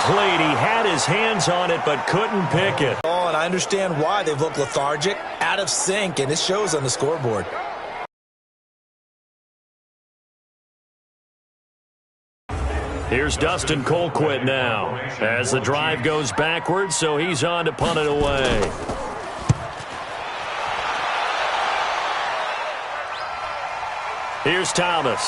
incomplete. He had his hands on it but couldn't pick it. Oh, and I understand why they've looked lethargic, out of sync, and it shows on the scoreboard. Here's Dustin Colquitt now as the drive goes backwards, so he's on to punt it away. Here's Thomas.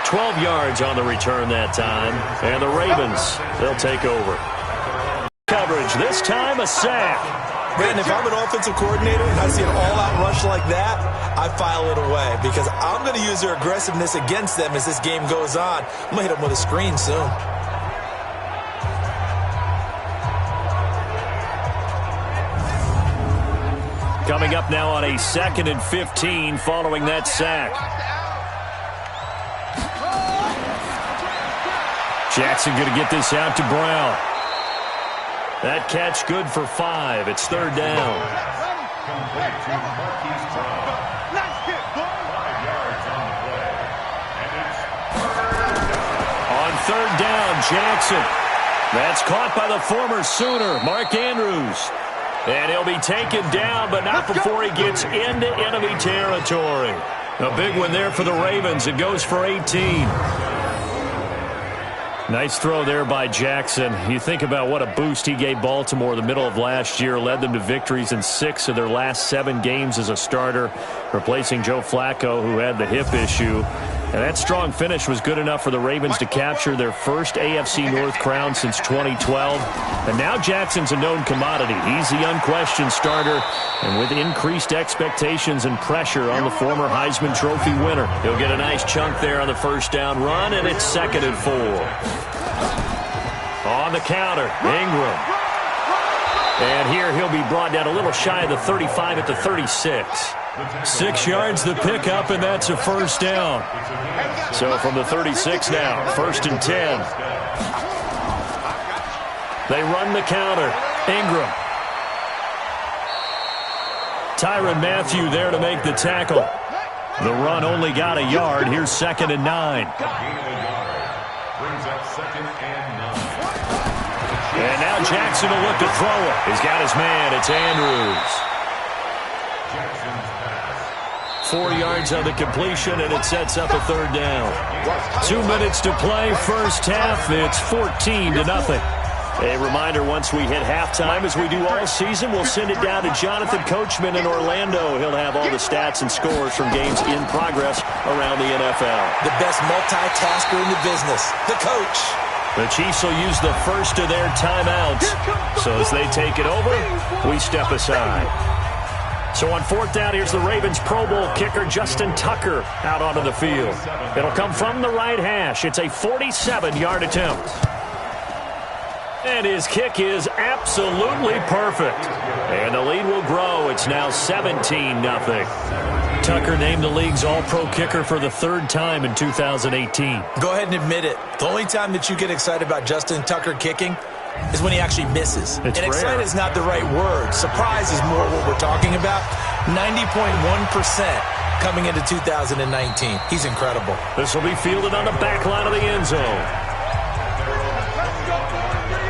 12 yards on the return that time, and the Ravens, they'll take over. Coverage, this time a sack. Brandon, if I'm an offensive coordinator and I see an all-out rush like that, I file it away because I'm going to use their aggressiveness against them as this game goes on. I'm going to hit them with a screen soon. Coming up now on a 2nd and 15 following that sack. Jackson going to get this out to Brown. That catch good for 5. It's 3rd down. On 3rd down, Jackson. That's caught by the former Sooner, Mark Andrews. And he'll be taken down, but not before he gets into enemy territory. A big one there for the Ravens. It goes for 18. Nice throw there by Jackson. You think about what a boost he gave Baltimore the middle of last year, led them to victories in 6 of their last 7 games as a starter, replacing Joe Flacco, who had the hip issue. And that strong finish was good enough for the Ravens to capture their first AFC North crown since 2012. And now Jackson's a known commodity. He's the unquestioned starter, and with increased expectations and pressure on the former Heisman Trophy winner. He'll get a nice chunk there on the 1st down run, and it's 2nd and 4. On the counter, Ingram. And here he'll be brought down a little shy of the 35 at the 36. 6 yards the pickup, and that's a 1st down. So from the 36 now, 1st and 10. They run the counter. Ingram. Tyrann Mathieu there to make the tackle. The run only got a yard. Here's 2nd and 9. And now Jackson will look to throw it. He's got his man. It's Andrews. 4 yards on the completion, and it sets up a 3rd down. 2 minutes to play, 1st half. It's 14-0. A reminder, once we hit halftime, as we do all season, we'll send it down to Jonathan Coachman in Orlando. He'll have all the stats and scores from games in progress around the NFL. The best multitasker in the business, the coach. The Chiefs will use the first of their timeouts. So as they take it over, we step aside. So on 4th down, here's the Ravens Pro Bowl kicker Justin Tucker out onto the field. It'll come from the right hash. It's a 47-yard attempt. And his kick is absolutely perfect. And the lead will grow. It's now 17-0. Tucker named the league's all-pro kicker for the 3rd time in 2018. Go ahead and admit it. The only time that you get excited about Justin Tucker kicking is when he actually misses. It's and rare. excited is not the right word. Surprise is more what we're talking about. 90.1% coming into 2019. He's incredible. This will be fielded on the back line of the end zone.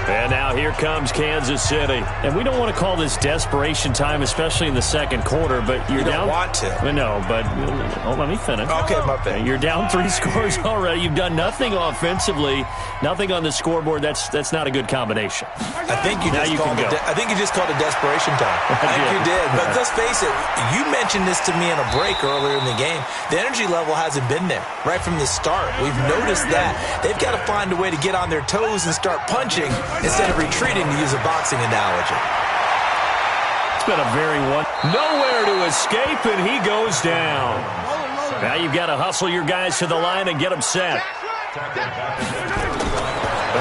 And now here comes Kansas City. And we don't want to call this desperation time, especially in the 2nd quarter, but you're you down. Don't want to. No, but let me finish. Okay, my bad. You're down 3 scores already. You've done nothing offensively, nothing on the scoreboard. That's not a good combination. I think you just called it. I think you just called it desperation time. I think you did. But let's face it. You mentioned this to me in a break earlier in the game. The energy level hasn't been there right from the start. We've noticed that they've got to find a way to get on their toes and start punching instead of retreating, to use a boxing analogy. It's been a very nowhere to escape, and he goes down. Now you've got to hustle your guys to the line and get them set.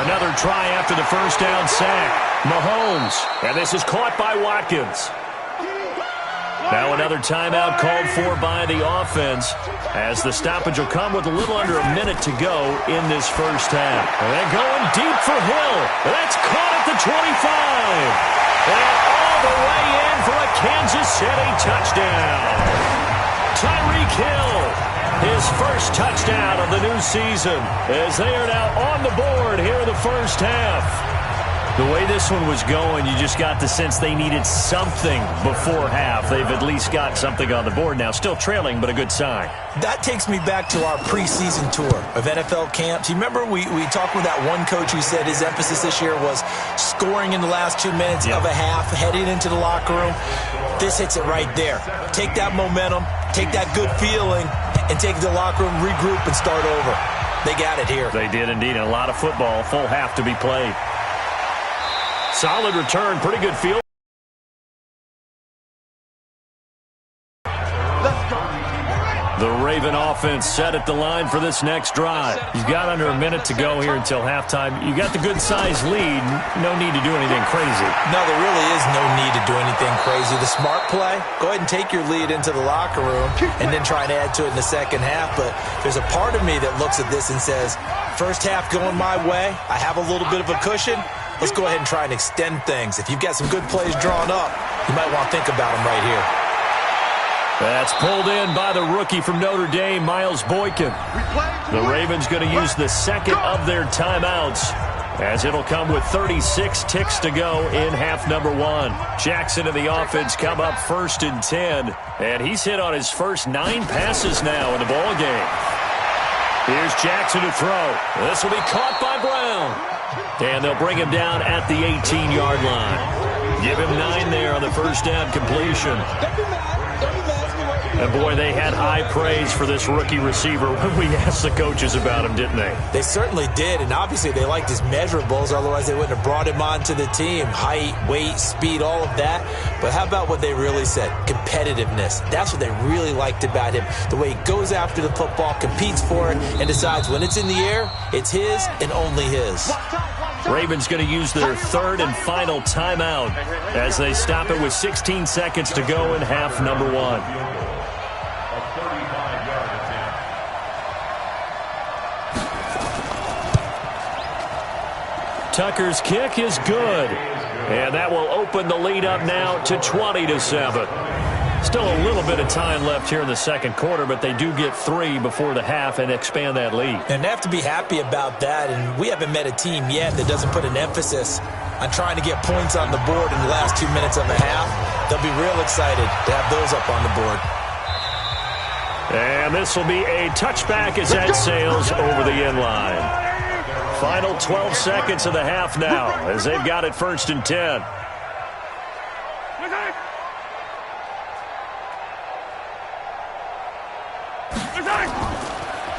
Another try after the 1st down sack. Mahomes, and this is caught by Watkins. Now another timeout called for by the offense, as the stoppage will come with a little under a minute to go in this 1st half. And they're going deep for Hill. That's caught at the 25. And all the way in for a Kansas City touchdown. Tyreek Hill his first touchdown of the new season, as they are now on the board here in the first half. The way this one was going, you just got the sense they needed something before half. They've at least got something on the board now. Still trailing, but a good sign. That takes me back to our preseason tour of NFL camps. You remember we talked with that one coach who said his emphasis this year was scoring in the last 2 minutes of a half, heading into the locker room. This hits it right there. Take that momentum, take that good feeling, and take the locker room, regroup, and start over. They got it here. They did indeed. And a lot of football, full half to be played. Solid return, pretty good field. The Raven offense set at the line for this next drive. You've got under a minute to go here until halftime. You got the good-sized lead. No need to do anything crazy. No, there really is no need to do anything crazy. The smart play, go ahead and take your lead into the locker room and then try and add to it in the second half. But there's a part of me that looks at this and says, first half going my way, I have a little bit of a cushion. Let's go ahead and try and extend things. If you've got some good plays drawn up, you might want to think about them right here. That's pulled in by the rookie from Notre Dame, Miles Boykin. The Ravens going to use the second of their timeouts, as it'll come with 36 ticks to go in half number one. Jackson and the offense come up 1st and 10, and he's hit on his first 9 passes now in the ball game. Here's Jackson to throw. This will be caught by Brown. And they'll bring him down at the 18-yard line. Give him 9 there on the first down completion. And, boy, they had high praise for this rookie receiver when we asked the coaches about him, didn't they? They certainly did, and obviously they liked his measurables. Otherwise, they wouldn't have brought him onto the team. Height, weight, speed, all of that. But how about what they really said? Competitiveness. That's what they really liked about him. The way he goes after the football, competes for it, and decides when it's in the air, it's his and only his. Ravens going to use their third and final timeout as they stop it with 16 seconds to go in half number one. Tucker's kick is good, and that will open the lead up now to 20-7. Still a little bit of time left here in the second quarter, but they do get 3 before the half and expand that lead. And they have to be happy about that, and we haven't met a team yet that doesn't put an emphasis on trying to get points on the board in the last 2 minutes of a half. They'll be real excited to have those up on the board. And this will be a touchback as that sails over the end line. Final 12 seconds of the half now as they've got it 1st and 10.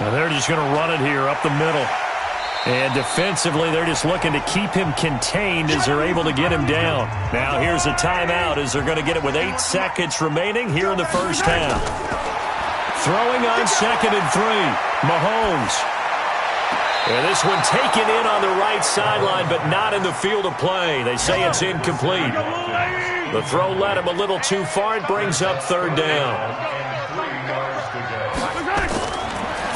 Now they're just going to run it here up the middle. And defensively, they're just looking to keep him contained as they're able to get him down. Now here's a timeout as they're going to get it with 8 seconds remaining here in the first half. Throwing on 2nd and 3, Mahomes. And this one taken in on the right sideline, but not in the field of play. They say it's incomplete. The throw led him a little too far. It brings up 3rd down.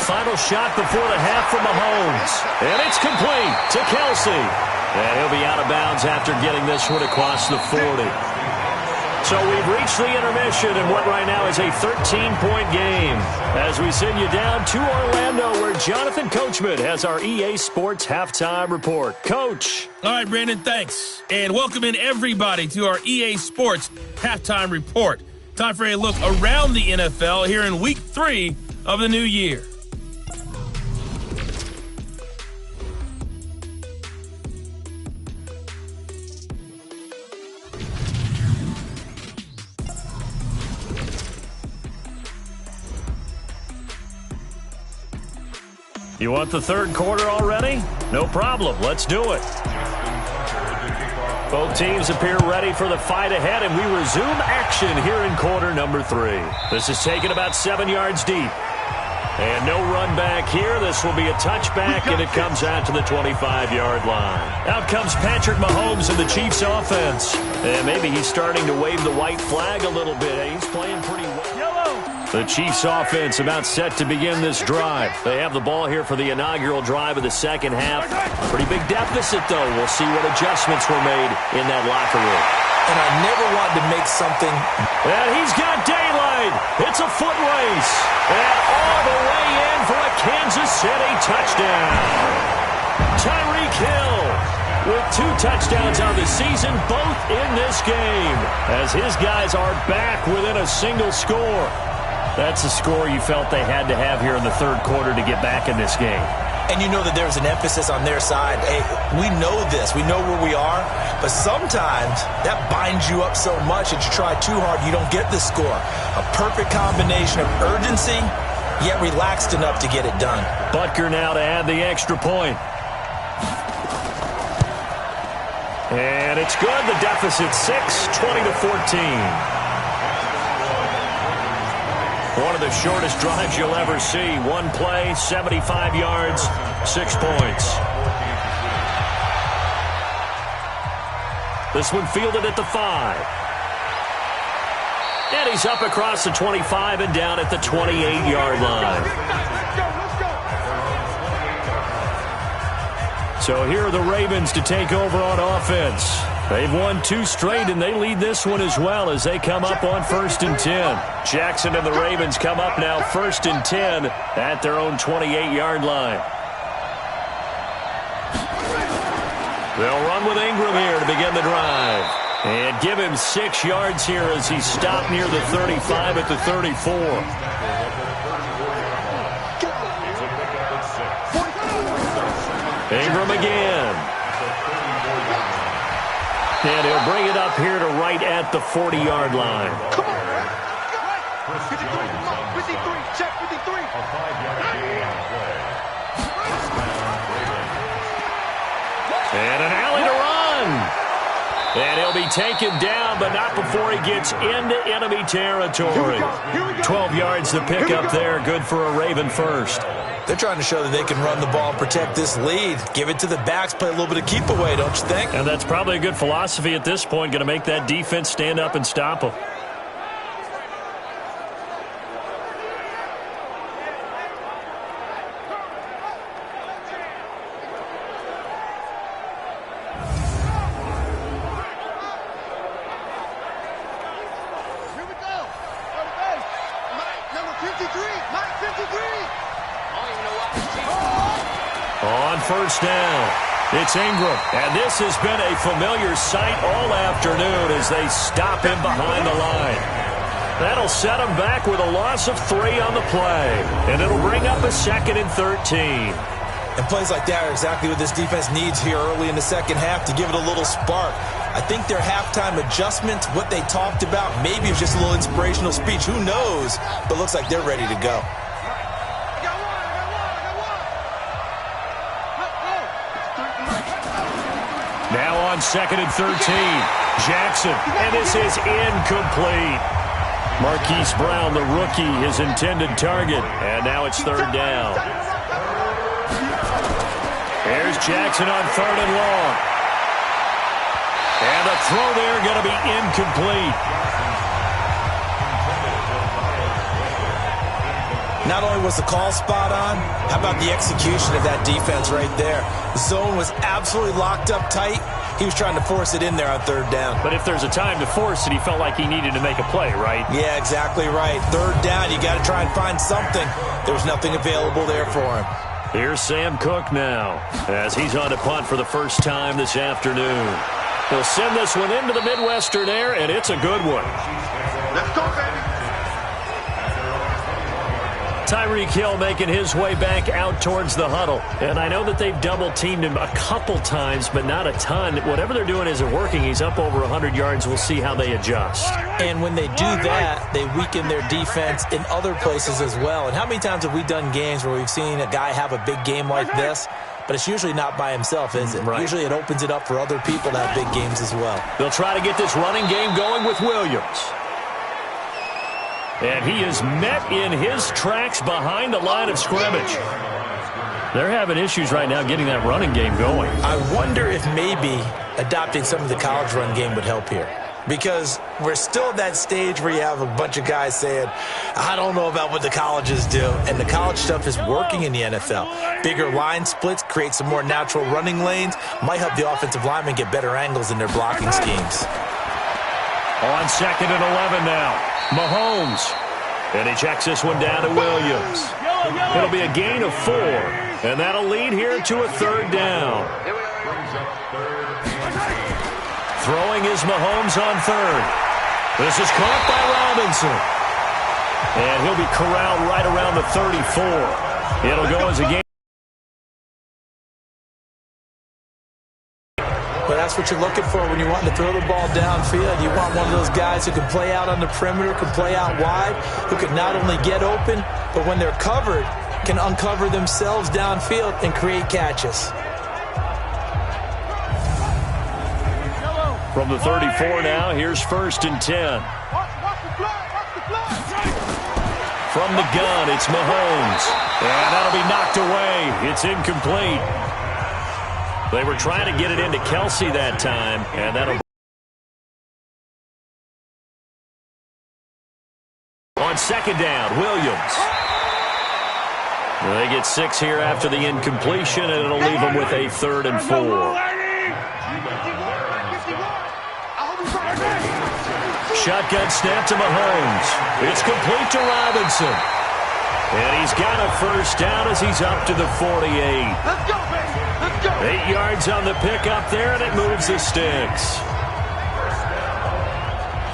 Final shot before the half from Mahomes. And it's complete to Kelsey. And he'll be out of bounds after getting this one across the 40. So we've reached the intermission in what right now is a 13-point game as we send you down to Orlando where Jonathan Coachman has our EA Sports Halftime Report. Coach. All right, Brandon, thanks. And welcome in everybody to our EA Sports Halftime Report. Time for a look around the NFL here in Week 3 of the new year. You want the third quarter already? No problem. Let's do it. Both teams appear ready for the fight ahead, and we resume action here in quarter number 3. This is taken about 7 yards deep. And no run back here. This will be a touchback, and it comes out to the 25-yard line. Out comes Patrick Mahomes and the Chiefs offense. And maybe he's starting to wave the white flag a little bit. He's playing pretty well. The Chiefs offense about set to begin this drive. They have the ball here for the inaugural drive of the second half. Pretty big deficit, though. We'll see what adjustments were made in that locker room. and I never wanted to make something. And he's got daylight. It's a foot race. And all the way in for a Kansas City touchdown. Tyreek Hill with 2 touchdowns on the season, both in this game, as his guys are back within a single score. That's a score you felt they had to have here in the third quarter to get back in this game. And you know that there's an emphasis on their side. Hey, we know this. We know where we are. But sometimes that binds you up so much that you try too hard, you don't get the score. A perfect combination of urgency, yet relaxed enough to get it done. Butker now to add the extra point. And it's good. The deficit 6, 20-14. One of the shortest drives you'll ever see. One play, 75 yards, 6 points. This one fielded at the 5. And he's up across the 25 and down at the 28-yard line. So here are the Ravens to take over on offense. They've won 2 straight, and they lead this one as well as they come up on 1st and 10. Jackson and the Ravens come up now 1st and 10 at their own 28-yard line. They'll run with Ingram here to begin the drive. And give him 6 yards here as he stopped near the 35 at the 34. Ingram again. And he'll bring it up here to right at the 40-yard line. Come on. 53, come on. 53, check 53. A 5-yard gain on play. And an alley to run. And he'll be taken down, but not before he gets into enemy territory. 12 yards to pick up there. Good for a Raven first. They're trying to show that they can run the ball and protect this lead. Give it to the backs, play a little bit of keep away, don't you think? And that's probably a good philosophy at this point, going to make that defense stand up and stop them. Here we go. Number 53. Mike 53. On 1st down, it's Ingram. And this has been a familiar sight all afternoon as they stop him behind the line. That'll set him back with a loss of 3 on the play. And it'll bring up a 2nd and 13. And plays like that are exactly what this defense needs here early in the second half to give it a little spark. I think their halftime adjustment, what they talked about, maybe it was just a little inspirational speech. Who knows? But looks like they're ready to go. Now on 2nd and 13, Jackson, and this is incomplete. Marquise Brown, the rookie, his intended target, and now it's 3rd down. Here's Jackson on 3rd and long. And the throw there going to be incomplete. Not only was the call spot on, how about the execution of that defense right there? The zone was absolutely locked up tight. He was trying to force it in there on 3rd down. But if there's a time to force it, he felt like he needed to make a play, right? Yeah, exactly right. 3rd down, you got to try and find something. There was nothing available there for him. Here's Sam Cook now as he's on to punt for the first time this afternoon. He'll send this one into the Midwestern air, and it's a good one. Let's go, baby. Tyreek Hill making his way back out towards the huddle. And I know that they've double-teamed him a couple times, but not a ton. Whatever they're doing isn't working. He's up over 100 yards. We'll see how they adjust. And when they do that, they weaken their defense in other places as well. And how many times have we done games where we've seen a guy have a big game like this? But it's usually not by himself, is it? Right. Usually it opens it up for other people to have big games as well. They'll try to get this running game going with Williams. And he is met in his tracks behind the line of scrimmage. They're having issues right now getting that running game going. I wonder if maybe adopting some of the college run game would help here. Because we're still at that stage where you have a bunch of guys saying, I don't know about what the colleges do. And the college stuff is working in the NFL. Bigger line splits, create some more natural running lanes, might help the offensive linemen get better angles in their blocking schemes. On 2nd and 11 now. Mahomes. And he checks this one down to Williams. It'll be a gain of 4. And that'll lead here to a 3rd down. Throwing is Mahomes on 3rd. This is caught by Robinson. And he'll be corralled right around the 34. It'll go as a gain. But that's what you're looking for when you want to throw the ball downfield. You want one of those guys who can play out on the perimeter, can play out wide, who can not only get open, but when they're covered, can uncover themselves downfield and create catches. From the 34 now, here's 1st and 10. From the gun, it's Mahomes. And that'll be knocked away. It's incomplete. They were trying to get it into Kelsey that time, and that'll on 2nd down, Williams. They get 6 here after the incompletion, and it'll leave them with a 3rd and 4. Shotgun snap to Mahomes. It's complete to Robinson. And he's got a 1st down as he's up to the 48. Let's go, baby. Let's go. 8 yards on the pickup there, and it moves the sticks.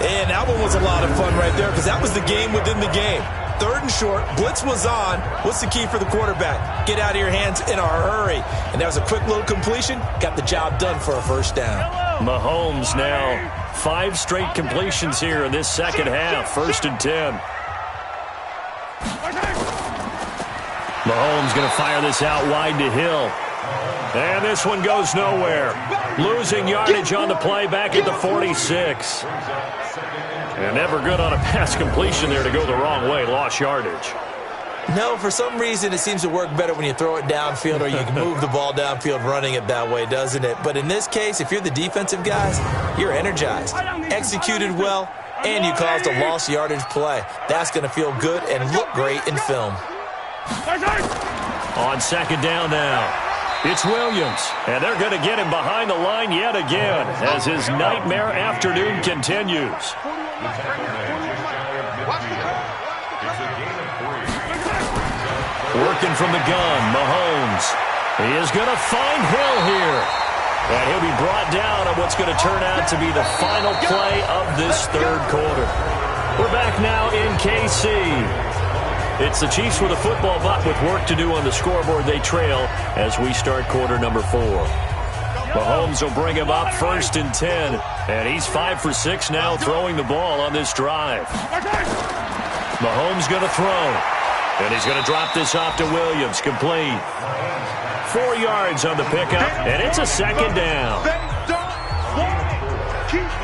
And that one was a lot of fun right there because that was the game within the game. 3rd and short, blitz was on. What's the key for the quarterback? Get out of your hands in a hurry. And that was a quick little completion. Got the job done for a 1st down. Mahomes now 5 straight completions here in this 2nd half. 1st and 10. Mahomes going to fire this out wide to Hill. And this one goes nowhere. Losing yardage on the play back at the 46. And never good on a pass completion there to go the wrong way. Lost yardage. No, for some reason it seems to work better when you throw it downfield or you can move the ball downfield running it that way, doesn't it? But in this case, if you're the defensive guys, you're energized, executed well, and you caused a lost yardage play. That's going to feel good and look great in film. On 2nd down now, it's Williams. And they're going to get him behind the line yet again as his nightmare afternoon continues. Working from the gun, Mahomes. He is going to find Hill here. And he'll be brought down on what's going to turn out to be the final play of this 3rd quarter. We're back now in KC. It's the Chiefs with a football, but with work to do on the scoreboard. They trail as we start quarter number 4. Mahomes will bring him up 1st and 10. And he's 5 for 6 now throwing the ball on this drive. Mahomes going to throw. And he's going to drop this off to Williams. Complete. 4 yards on the pickup, and it's a 2nd down.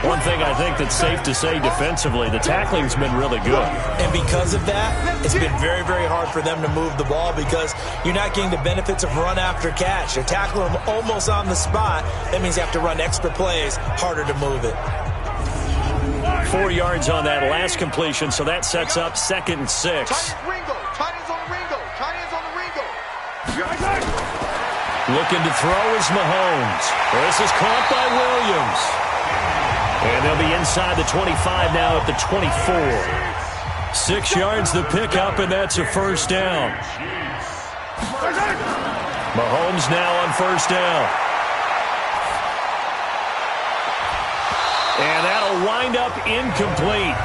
One thing I think that's safe to say defensively, the tackling's been really good. And because of that, it's been very, very hard for them to move the ball because you're not getting the benefits of run after catch. You're tackling them almost on the spot. That means you have to run extra plays, harder to move it. 4 yards on that last completion, so that sets up 2nd and 6. Looking to throw is Mahomes. This is caught by Williams. And they'll be inside the 25 now at the 24. 6 yards the pickup, and that's a 1st down. Mahomes now on 1st down. And that'll wind up incomplete.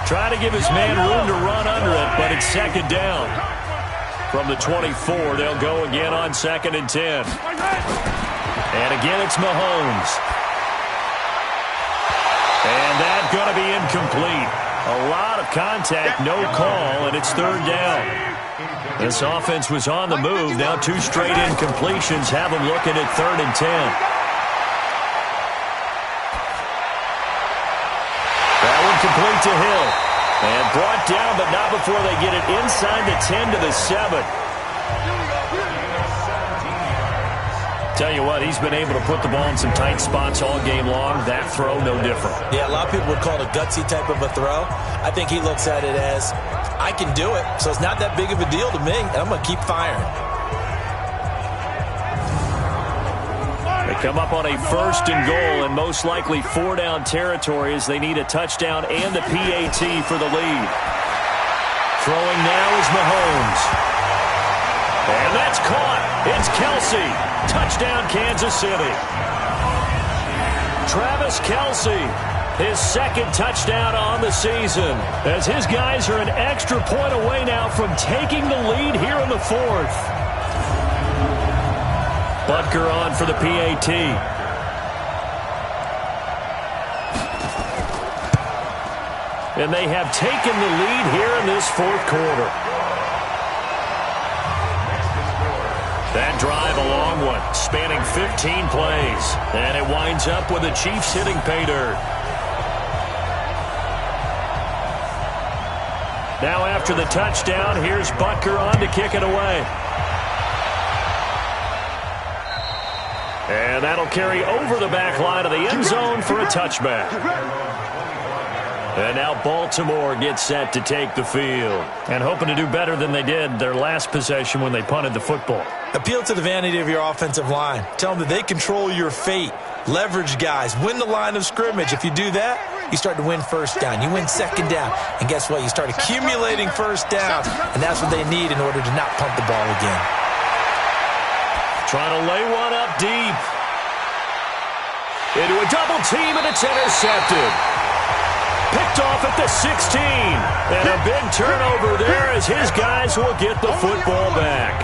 Try to give his man room to run under it, but it's 2nd down. From the 24, they'll go again on 2nd and 10. And again, it's Mahomes. And that's going to be incomplete. A lot of contact, no call, and it's 3rd down. This offense was on the move. Now 2 straight incompletions have them looking at 3rd and 10. That one complete to Hill. And brought down, but not before they get it inside the 10 to the 7. Tell you what, he's been able to put the ball in some tight spots all game long. That throw, no different. Yeah, a lot of people would call it a gutsy type of a throw. I think he looks at it as, I can do it, so it's not that big of a deal to me, and I'm going to keep firing. They come up on a 1st and goal and most likely 4-down territory as they need a touchdown and the PAT for the lead. Throwing now is Mahomes. And that's caught. It's Kelce. Touchdown, Kansas City. Travis Kelce, his 2nd touchdown on the season, as his guys are an extra point away now from taking the lead here in the 4th. Butker on for the PAT. And they have taken the lead here in this 4th quarter. That drive, a long one, spanning 15 plays. And it winds up with the Chiefs hitting pay dirt. Now after the touchdown, here's Butker on to kick it away. And that'll carry over the back line of the end zone for a touchback. And now Baltimore gets set to take the field. And hoping to do better than they did their last possession when they punted the football. Appeal to the vanity of your offensive line. Tell them that they control your fate. Leverage guys. Win the line of scrimmage. If you do that, you start to win 1st down. You win 2nd down. And guess what? You start accumulating 1st downs. And that's what they need in order to not punt the ball again. Trying to lay one up deep. Into a double team, and it's intercepted. Picked off at the 16. And a big turnover there as his guys will get the football back.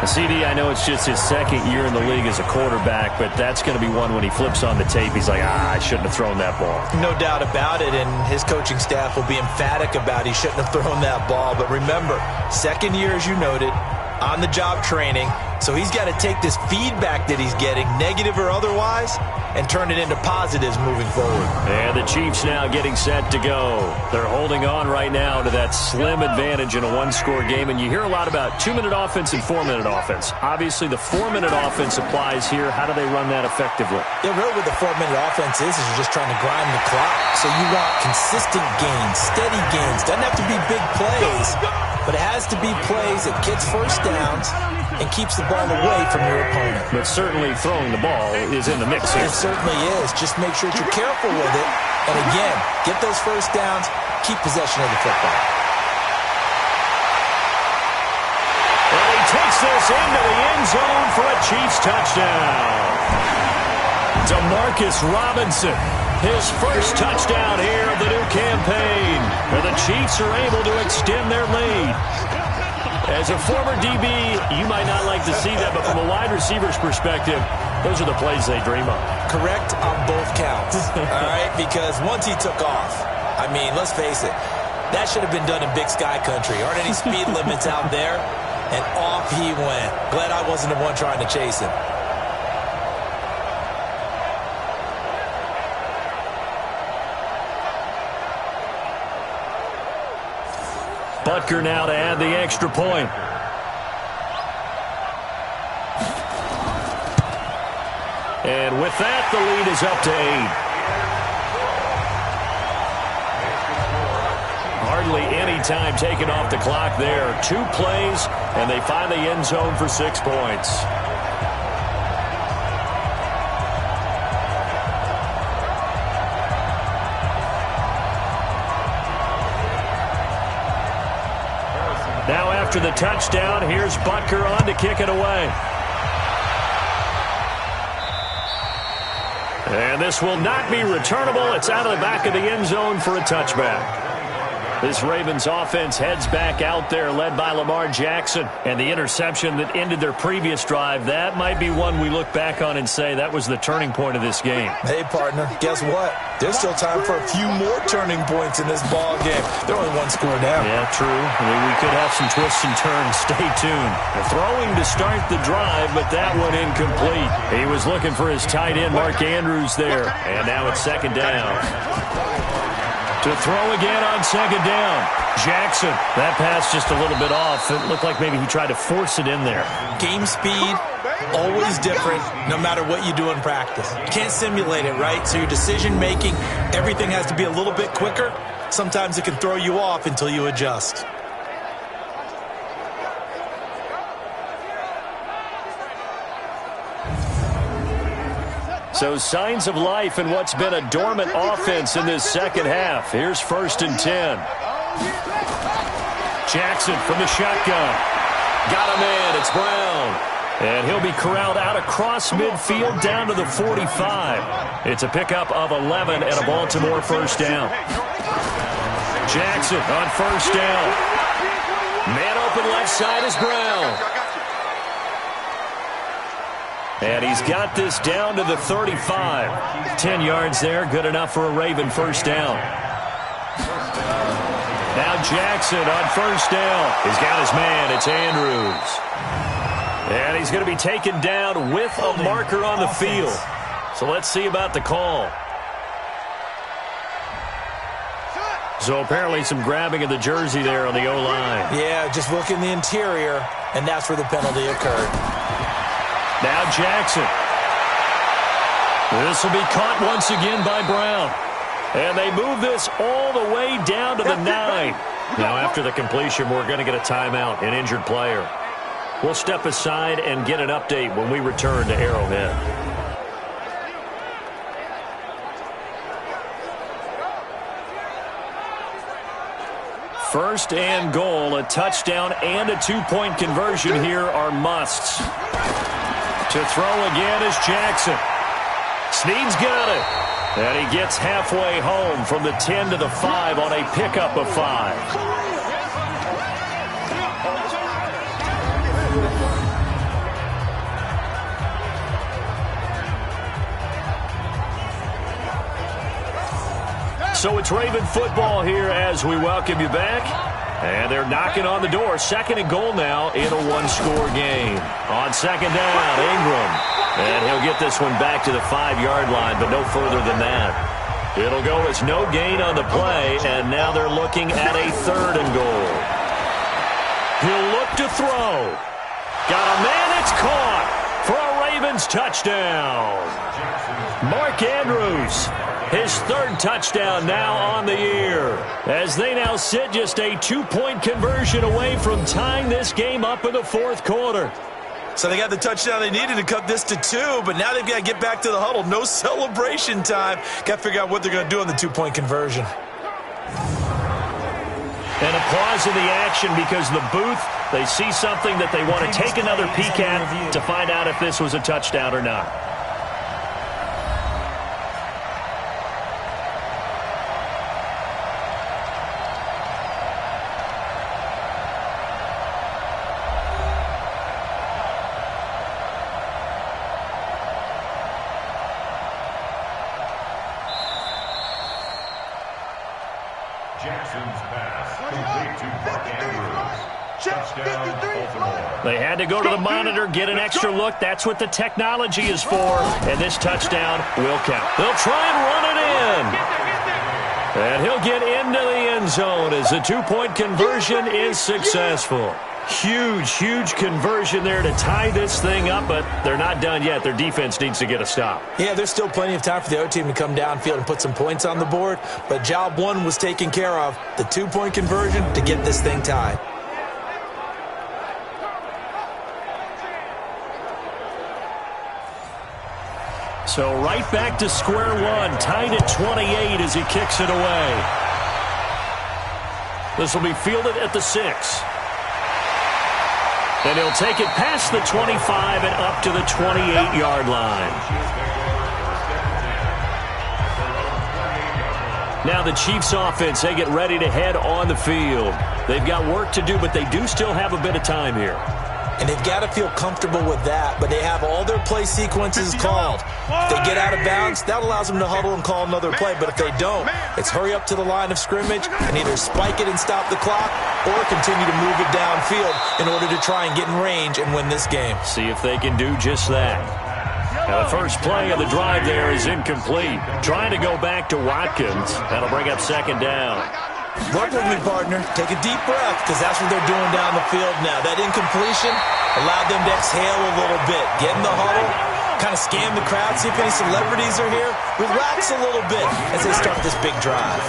CD, I know it's just his 2nd year in the league as a quarterback, but that's going to be one when he flips on the tape. He's like, I shouldn't have thrown that ball. No doubt about it, and his coaching staff will be emphatic about he shouldn't have thrown that ball. But remember, 2nd year, as you noted, on-the-job training. So he's got to take this feedback that he's getting, negative or otherwise, and turn it into positives moving forward. And the Chiefs now getting set to go. They're holding on right now to that slim advantage in a 1-score game. And you hear a lot about 2-minute offense and 4-minute offense. Obviously, the 4-minute offense applies here. How do they run that effectively? Yeah, really what the 4-minute offense is you're just trying to grind the clock. So you want consistent gains, steady gains. Doesn't have to be big plays, but it has to be plays that gets 1st downs and keeps the ball away from your opponent. But certainly throwing the ball is in the mix here. It certainly is. Just make sure that you're careful with it. And again, get those 1st downs, keep possession of the football. And he takes this into the end zone for a Chiefs touchdown. Demarcus Robinson, his 1st touchdown here of the new campaign. And the Chiefs are able to extend their lead. As a former DB, you might not like to see that, but from a wide receiver's perspective, those are the plays they dream of. Correct on both counts, all right? Because once he took off, I mean, let's face it, that should have been done in Big Sky Country. Aren't any speed limits out there? And off he went. Glad I wasn't the one trying to chase him. Butker now to add the extra point. And with that, the lead is up to 8. Hardly any time taken off the clock there. 2 plays, and they find the end zone for 6 points. Now after the touchdown, here's Butker on to kick it away. And this will not be returnable. It's out of the back of the end zone for a touchback. This Ravens offense heads back out there, led by Lamar Jackson. And the interception that ended their previous drive, that might be one we look back on and say that was the turning point of this game. Hey, partner, guess what? There's still time for a few more turning points in this ball game. They're only 1 score down. Yeah, true. We could have some twists and turns. Stay tuned. They're throwing to start the drive, but that one incomplete. He was looking for his tight end, Mark Andrews, there. And now it's 2nd down. To throw again on 2nd down. Jackson, that pass just a little bit off. It looked like maybe he tried to force it in there. Game speed, always different, no matter what you do in practice. You can't simulate it, right? So your decision-making, everything has to be a little bit quicker. Sometimes it can throw you off until you adjust. So signs of life in what's been a dormant offense in this second half. Here's 1st and 10. Jackson from the shotgun. Got a man. It's Brown. And he'll be corralled out across midfield down to the 45. It's a pickup of 11 and a Baltimore first down. Jackson on 1st down. Man open left side is Brown. And he's got this down to the 35. 10 yards there, good enough for a Raven first down. Now Jackson on 1st down. He's got his man, it's Andrews. And he's going to be taken down with a marker on the field. So let's see about the call. So apparently some grabbing of the jersey there on the O-line. Yeah, just look in the interior, and that's where the penalty occurred. Now Jackson. This will be caught once again by Brown. And they move this all the way down to the 9. Now after the completion, we're going to get a timeout, an injured player. We'll step aside and get an update when we return to Arrowhead. First and goal, a touchdown and a 2-point conversion here are musts. To throw again is Jackson. Snead's got it. And he gets halfway home from the 10 to the 5 on a pickup of 5. So it's Raven football here as we welcome you back. And they're knocking on the door. 2nd and goal now in a 1-score game. On 2nd down, Ingram. And he'll get this one back to the 5-yard line, but no further than that. It'll go as no gain on the play, and now they're looking at a 3rd and goal. He'll look to throw. Got a man, it's caught for a Ravens touchdown. Mark Andrews. His 3rd touchdown now on the year, as they now sit just a 2-point conversion away from tying this game up in the 4th quarter. So they got the touchdown they needed to cut this to 2, but now they've got to get back to the huddle. No celebration time. Got to figure out what they're going to do on the 2-point conversion. And a pause in the action because the booth, they see something that they want to take another peek at to find out if this was a touchdown or not. They had to go to the monitor, get an extra look. That's what the technology is for. And this touchdown will count. They'll try and run it in. And he'll get into the end zone as the 2-point conversion is successful. Huge, huge conversion there to tie this thing up, but they're not done yet. Their defense needs to get a stop. Yeah, there's still plenty of time for the other team to come downfield and put some points on the board, but job 1 was taken care of. The 2-point conversion to get this thing tied. So right back to square one, tied at 28 as he kicks it away. This will be fielded at the 6. And he'll take it past the 25 and up to the 28-yard line. Now the Chiefs offense, they get ready to head on the field. They've got work to do, but they do still have a bit of time here. And they've got to feel comfortable with that, but they have all their play sequences called. If they get out of bounds, that allows them to huddle and call another play, but if they don't, it's hurry up to the line of scrimmage and either spike it and stop the clock or continue to move it downfield in order to try and get in range and win this game. See if they can do just that. Now the first play of the drive there is incomplete. Trying to go back to Watkins. That'll bring up 2nd down. Work with me, partner. Take a deep breath, because that's what they're doing down the field now. That incompletion allowed them to exhale a little bit. Get in the huddle, kind of scan the crowd, see if any celebrities are here. Relax a little bit as they start this big drive.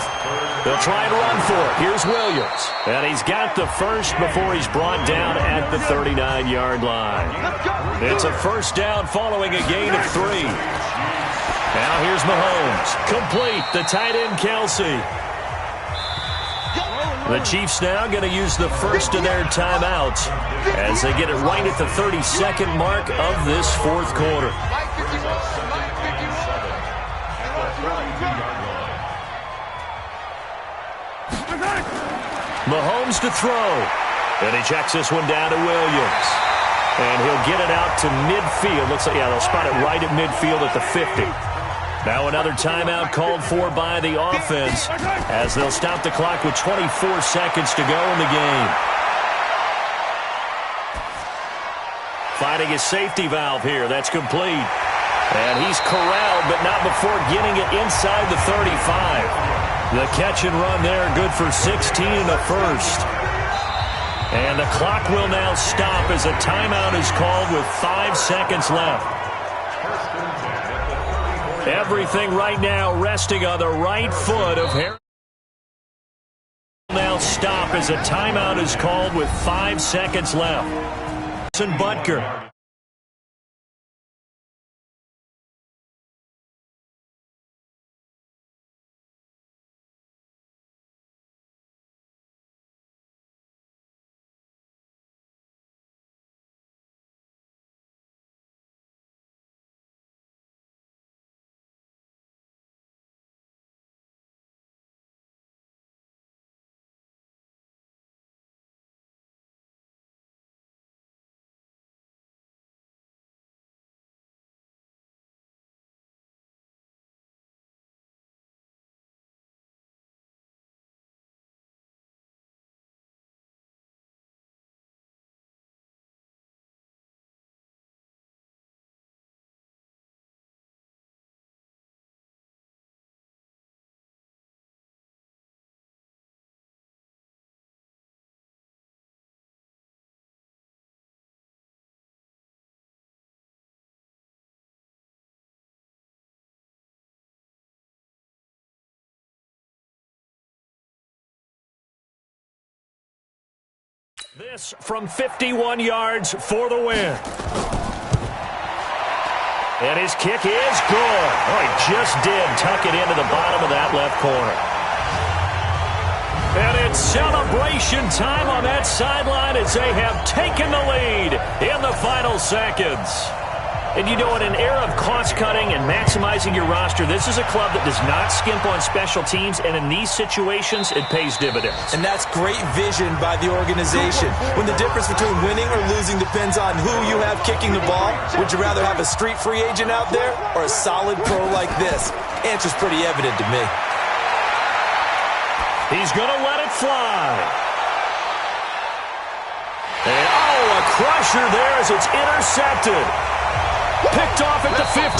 They'll try and run for it. Here's Williams. And he's got the first before he's brought down at the 39-yard line. It's a first down following a gain of 3. Now here's Mahomes. Complete. The tight end, Kelsey. The Chiefs now going to use the first of their timeouts as they get it right at the 32nd mark of this fourth quarter. Mahomes to throw. And he checks this one down to Williams. And he'll get it out to midfield. Looks like, yeah, they'll spot it right at midfield at the 50. Now another timeout called for by the offense as they'll stop the clock with 24 seconds to go in the game. Finding his safety valve here. That's complete. And he's corralled, but not before getting it inside the 35. The catch and run there, good for 16 in the first. And the clock will now stop as a timeout is called with 5 seconds left. Everything right now resting on the right foot of Harry. Now stop as a timeout is called with 5 seconds left. Butker. This from 51 yards for the win. And his kick is good. Oh, he just did tuck it into the bottom of that left corner. And it's celebration time on that sideline as they have taken the lead in the final seconds. And you know, in an era of cost-cutting and maximizing your roster, this is a club that does not skimp on special teams, and in these situations, it pays dividends. And that's great vision by the organization. When the difference between winning or losing depends on who you have kicking the ball, would you rather have a street free agent out there or a solid pro like this? Answer's pretty evident to me. He's going to let it fly. And, oh, a crusher there as it's intercepted. Picked off at the 15.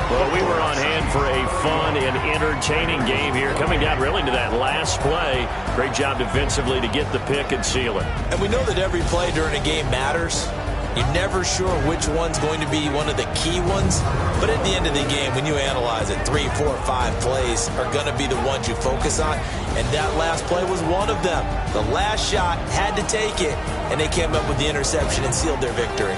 Well, we were on hand for a fun and entertaining game here. Coming down really to that last play. Great job defensively to get the pick and seal it. And we know that every play during a game matters. You're never sure which one's going to be one of the key ones. But at the end of the game, when you analyze it, 3, 4, 5 plays are going to be the ones you focus on. And that last play was one of them. The last shot had to take it, and they came up with the interception and sealed their victory.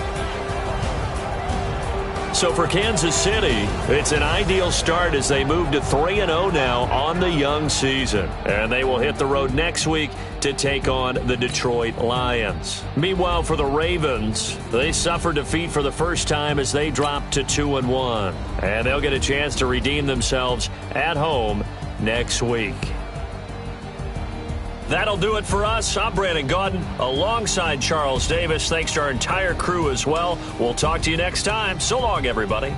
So for Kansas City, it's an ideal start as they move to 3-0 now on the young season. And they will hit the road next week to take on the Detroit Lions. Meanwhile, for the Ravens, they suffered defeat for the first time as they dropped to 2-1. And they'll get a chance to redeem themselves at home next week. That'll do it for us. I'm Brandon Gotw alongside Charles Davis. Thanks to our entire crew as well. We'll talk to you next time. So long, everybody.